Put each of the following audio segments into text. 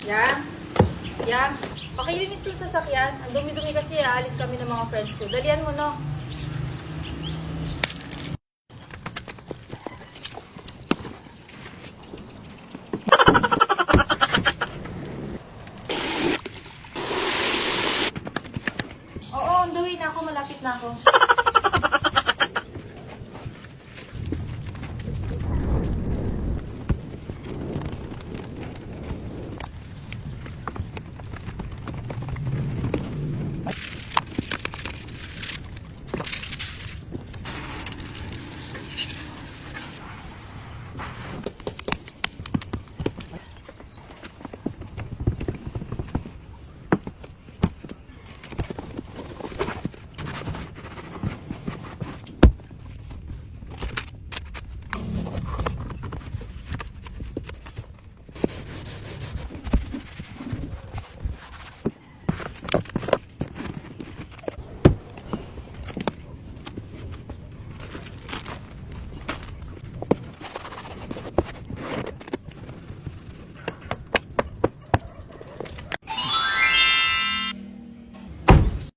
Yang? Yang? Pakilinis yung sasakyan. Ang dumi-dumi kasi aalis kami ng mga friends ko. Dalian mo, no? Oo, on the way na ako. Malapit na ako.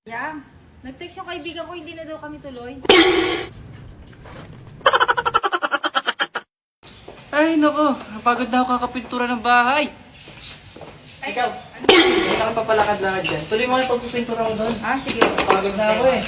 Yang, nag-text yung kaibigan ko, hindi na daw kami tuloy. Ay, nako. Napagod na ako kakapintura ng bahay. Ikaw, hindi ka papalakad-lakad dyan. Tuloy mo yung pagpipintura mo doon. Ah, sige. Napagod na ako eh.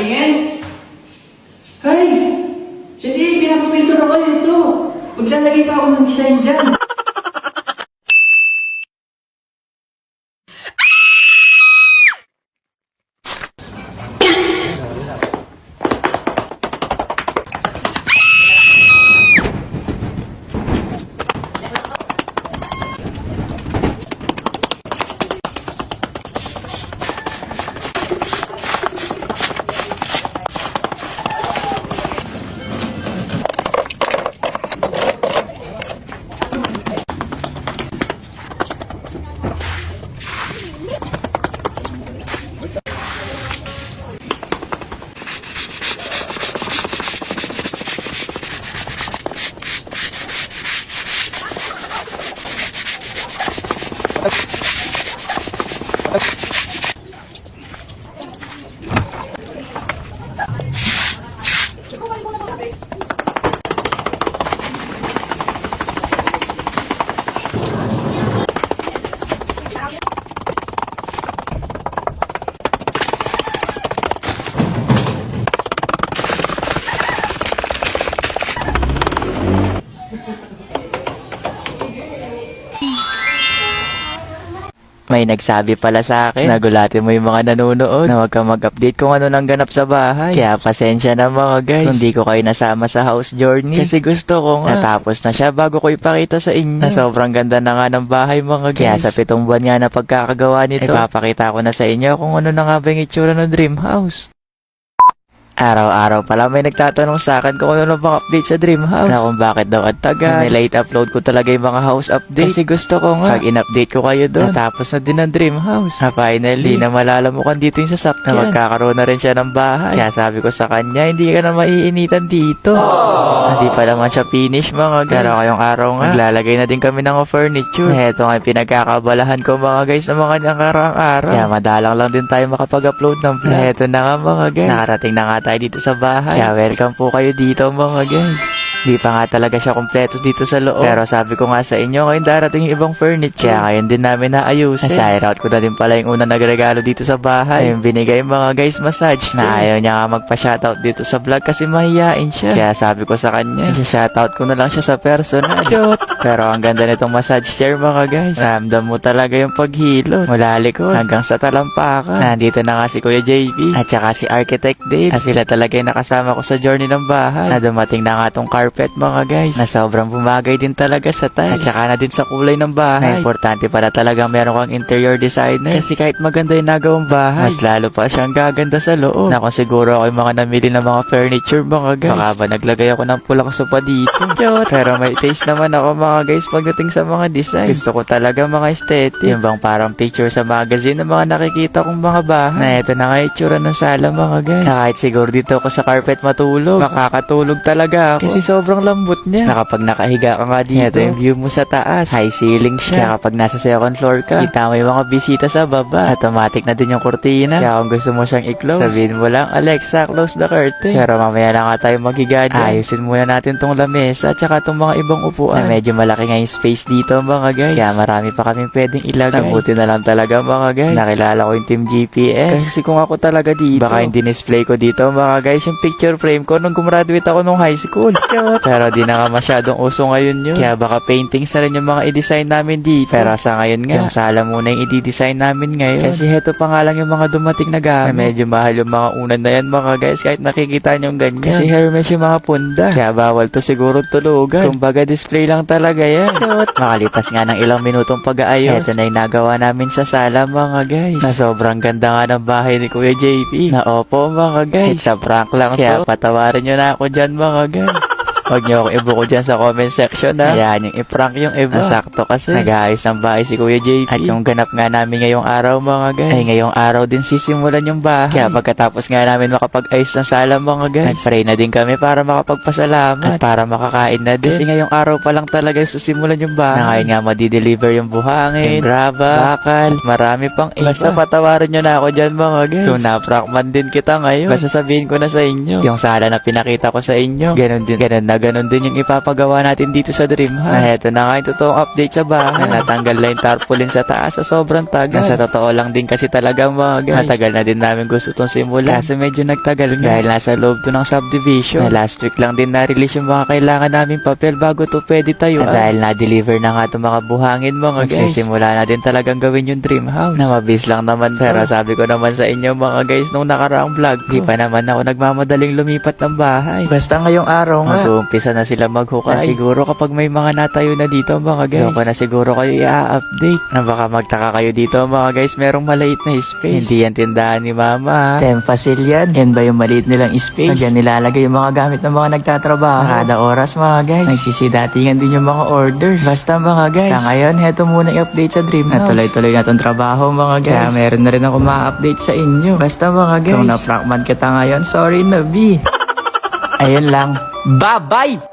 Tingin? Ay! Hindi, pinapapintura ko ito. Maglalagay pa ako ng design dyan. May nagsabi pala sa akin, nagulatin mo yung mga nanonood na wag kang mag-update kung ano nang ganap sa bahay. Kaya pasensya na mga guys, kung di ko kayo nasama sa house journey. Kasi gusto ko nga, natapos na siya bago ko ipakita sa inyo. Na sobrang ganda na nga ng bahay mga guys. Kaya sa 7 buwan nga na pagkakagawa nito, ipapakita ko na sa inyo kung ano na nga ba yung itsura ng dream house. Araw-araw pala may nagtatanong sa akin kung ano na bang update sa Dream House. Na kung bakit daw at taga. Nilate upload ko talaga yung mga house update. Kasi gusto ko nga. Pag in-update ko kayo doon. Natapos na din ang Dream House. Na finally, di na malalamukan dito yung sasakyan. Na magkakaroon na rin siya ng bahay. Kaya sabi ko sa kanya, hindi ka na maiinitan dito. Hindi pa naman siya finish mga guys. Pero kayong araw nga, naglalagay na din kami ng furniture. Na ito nga yung pinagkakabalahan ko mga guys sa mga nakaraang araw. Kaya madalang lang din tayo makapag-upload ng vlog. Ito na nga mga guys. Nakarating na nga tayo dito sa bahay. Kaya welcome po kayo dito mga guys. Di pa nga talaga siya kompleto dito sa loob. Pero sabi ko nga sa inyo, ngayon darating yung ibang furniture. Kaya ngayon din namin naayusin. Shout ko na din pala yung unang nagregalo dito sa bahay. Yung binigay mga guys massage. Na ayaw niya nga magpa-shoutout dito sa vlog kasi mahihain siya. Kaya sabi ko sa kanya, shoutout ko na lang siya sa personal. Pero ang ganda nitong massage chair mga guys. Ramdam mo talaga yung paghilot. Mula likod hanggang sa talampakan. Nandito na nga si Kuya JP at saka si Architect Dave. At sila talaga yung nakasama ko sa journey ng bahay. Na dumating na nga tong carpet mga guys. Na sobrang bumagay din talaga sa tiles. At saka na din sa kulay ng bahay. Na importante pala talagang meron kang interior designer. Kasi kahit maganda yung nagawang bahay, mas lalo pa siyang gaganda sa loob. Na kung siguro ako yung mga namili ng mga furniture mga guys. Baka ba naglagay ako ng pulang sopa dito. Pero may taste naman ako mga guys pagdating sa mga design. Gusto ko talaga mga aesthetic. Yung bang parang picture sa magazine ng mga nakikita kong mga bahay. Na ito na nga itsura ng sala mga guys. Na kahit siguro dito ako sa carpet matulog, makakatulog talaga ako. Kasi sobrang lambot niya. Na kapag nakahiga ka nga dito, ito yung view mo sa taas. High ceiling siya. Kaya kapag nasa second floor ka, kita mo yung mga bisita sa baba. Automatic na din yung kurtina. Kaya kung gusto mo siyang i-close, sabihin mo lang, Alexa, close the curtain. Pero mamaya na nga tayo maghiga dyan. Ayusin muna natin tong lamesa at saka tong mga ibang upuan. Na medyo malaki nga yung space dito mga guys. Kaya marami pa kami pwedeng ilagay. Buti na lang talaga mga guys. Nakilala ko yung Team GPS. Kasi kung ako talaga dito, baka yung display ko dito mga guys, yung picture frame ko nung gumraduate ako nung high school. Pero di na nga masyadong uso ngayon yun. Kaya baka paintings na rin yung mga i-design namin dito. Pero sa ngayon nga, yung sala muna yung i-design namin ngayon. Kasi heto pa nga lang yung mga dumating na gamit. Medyo mahal yung mga unan na yan mga guys, kahit nakikita nyo ganyan. Kasi Hermes yung mga punda. Kaya bawal to siguro tulugan. Kumbaga display lang talaga yan. Makalipas nga ng ilang minutong pag-aayos, eto na yung nagawa namin sa sala mga guys. Na sobrang ganda nga ng bahay ni Kuya JP. Na opo mga guys, it's a prank lang to. Kaya patawarin nyo na ako dyan mga guys. Huwag niyo akong ibuko dyan sa comment section ha. Ayan yung i-prank yung iba. Nasakto kasi nag-aayos ng bahay si Kuya JP. At yung ganap nga namin ngayong araw mga guys, ay ngayong araw din sisimulan yung bahay. Kaya pagkatapos nga namin makapag-ayos ng sala mga guys, nag-pray na din kami para makapagpasalamat. At para makakain na din. Kasi ngayong araw pa lang talaga yung susimulan yung bahay. Na ngayon nga madi-deliver yung buhangin, yung graba, bakal, marami pang iba. Basta patawarin nyo na ako dyan mga guys. Kung na-prank man din kita ngayon, basta sabihin ko na sa inyo, yung sala na pinakita ko sa inyo, ganun din yung ipapagawa natin dito sa Dream House. Na eto na nga yung totoong update sa bahay. Na natanggal na yung tarpaulin sa taas sa sobrang tagal. Sa totoo lang din kasi talagang mga guys, matagal na din namin gusto itong simulan. Kasi medyo nagtagal nga. Dahil nasa loob to ng subdivision. Na last week lang din na-release yung mga kailangan namin papel bago to pwede tayo. Dahil na-deliver na nga itong mga buhangin mga guys, magsisimula na din talagang gawin yung Dream House. Na mabis lang naman. Pero sabi ko naman sa inyo mga guys nung nakaraang vlog, di pa naman ako nagmamadaling lumipat ng bahay. Basta ngayong araw nga, umpisa na sila maghukay. Na siguro kapag may mga natayo na dito mga guys, doon ko na siguro kayo i-update. Na baka magtaka kayo dito mga guys, merong maliit na space. Hindi yan tindahan ni mama. Tempasil yan. Yan ba yung maliit nilang space? Diyan nilalagay yung mga gamit ng mga nagtatrabaho. Kada oras mga guys, nagsisidatingan din yung mga orders. Basta mga guys, sa ngayon, heto muna yung update sa Dream House. Natuloy-tuloy na tong trabaho mga guys. Kaya meron na rin ako ma-update sa inyo. Basta mga guys, kung na-prank man kita ngayon, sorry na B. Ayun lang. Bye-bye!